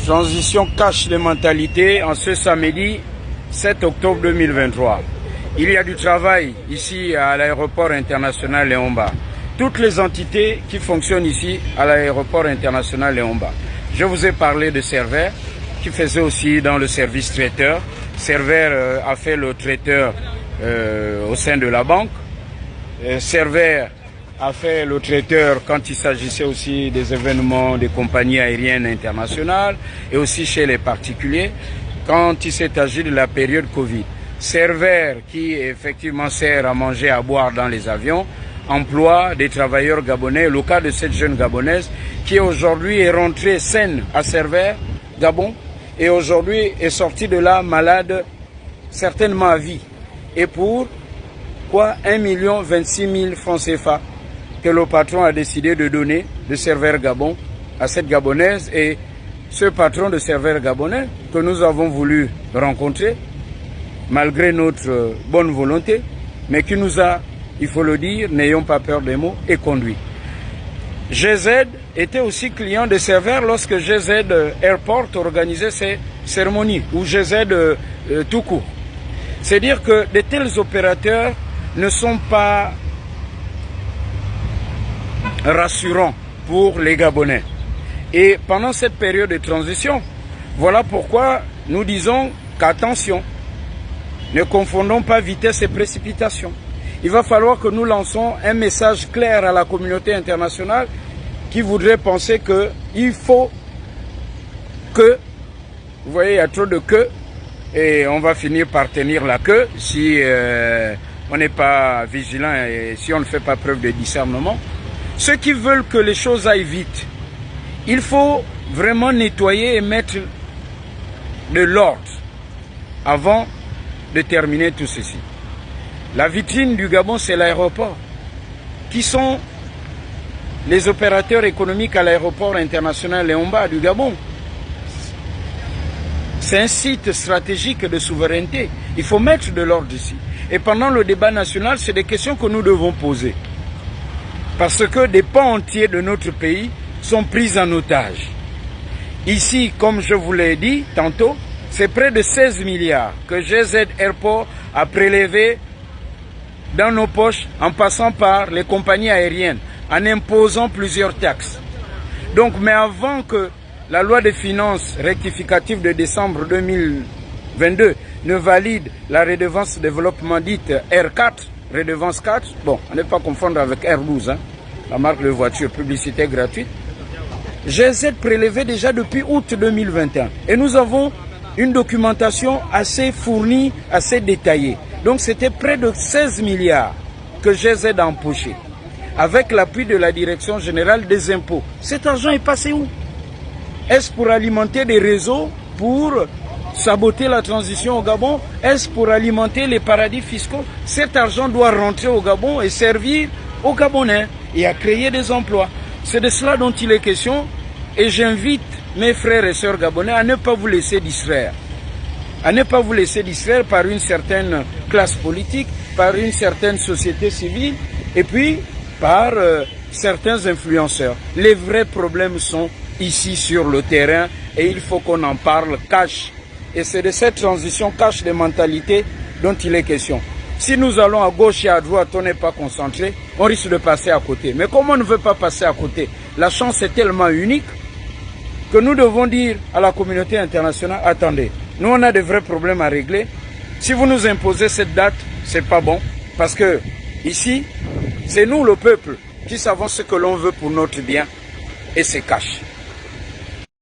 Transition cash de mentalité en ce samedi 7 octobre 2023. Il y a du travail ici à l'aéroport international Léomba. Toutes les entités qui fonctionnent ici à l'aéroport international Léomba. Je vous ai parlé de Servère qui faisait aussi dans le service traiteur. Servère a fait le traiteur au sein de la banque. Servère a fait le traiteur quand il s'agissait aussi des événements des compagnies aériennes internationales et aussi chez les particuliers quand il s'est agi de la période Covid. Serveur qui effectivement sert à manger, à boire dans les avions, emploie des travailleurs gabonais. Le cas de cette jeune gabonaise qui aujourd'hui est rentrée saine à Servère, Gabon, et aujourd'hui est sortie de là malade, certainement à vie. Et pour quoi 1 026 000 francs CFA que le patron a décidé de donner de Servère Gabon à cette gabonaise. Et ce patron de Servère gabonais que nous avons voulu rencontrer, malgré notre bonne volonté, mais qui nous a, il faut le dire, n'ayons pas peur des mots, et conduit. GZ était aussi client de Servère lorsque GZ Airport organisait ses cérémonies, ou GZ tout court. C'est dire que de tels opérateurs ne sont pas rassurants pour les Gabonais. Et pendant cette période de transition, voilà pourquoi nous disons qu'attention, ne confondons pas vitesse et précipitation. Il va falloir que nous lançons un message clair à la communauté internationale qui voudrait penser qu'il faut que, vous voyez, il y a trop de que, et on va finir par tenir la queue si on n'est pas vigilant et si on ne fait pas preuve de discernement. Ceux qui veulent que les choses aillent vite, il faut vraiment nettoyer et mettre de l'ordre avant de terminer tout ceci. La vitrine du Gabon, c'est l'aéroport. Qui sont les opérateurs économiques à l'aéroport international Léomba du Gabon? C'est un site stratégique de souveraineté. Il faut mettre de l'ordre ici. Et pendant le débat national, c'est des questions que nous devons poser. Parce que des pans entiers de notre pays sont pris en otage. Ici, comme je vous l'ai dit tantôt, c'est près de 16 milliards que GZ Airport a prélevé dans nos poches en passant par les compagnies aériennes, en imposant plusieurs taxes. Donc, mais avant que la loi des finances rectificative de décembre 2022 ne valide la redevance développement dite R4, redevance 4, bon, on ne pas confondre avec R12, hein, la marque de voiture, publicité gratuite. GZ prélevé déjà depuis août 2021. Et nous avons une documentation assez fournie, assez détaillée. Donc c'était près de 16 milliards que GZ a empoché, avec l'appui de la Direction Générale des Impôts. Cet argent est passé où? Est-ce pour alimenter des réseaux, pour saboter la transition au Gabon? Est-ce pour alimenter les paradis fiscaux? Cet argent doit rentrer au Gabon et servir aux Gabonais et à créer des emplois. C'est de cela dont il est question et j'invite mes frères et sœurs gabonais à ne pas vous laisser distraire. À ne pas vous laisser distraire par une certaine classe politique, par une certaine société civile et puis par certains influenceurs. Les vrais problèmes sont ici sur le terrain et il faut qu'on en parle cash. Et c'est de cette transition cash de mentalité dont il est question. Si nous allons à gauche et à droite, on n'est pas concentré, on risque de passer à côté. Mais comme on ne veut pas passer à côté, la chance est tellement unique que nous devons dire à la communauté internationale, attendez, nous on a de vrais problèmes à régler. Si vous nous imposez cette date, c'est pas bon. Parce que ici, c'est nous le peuple qui savons ce que l'on veut pour notre bien et c'est cash.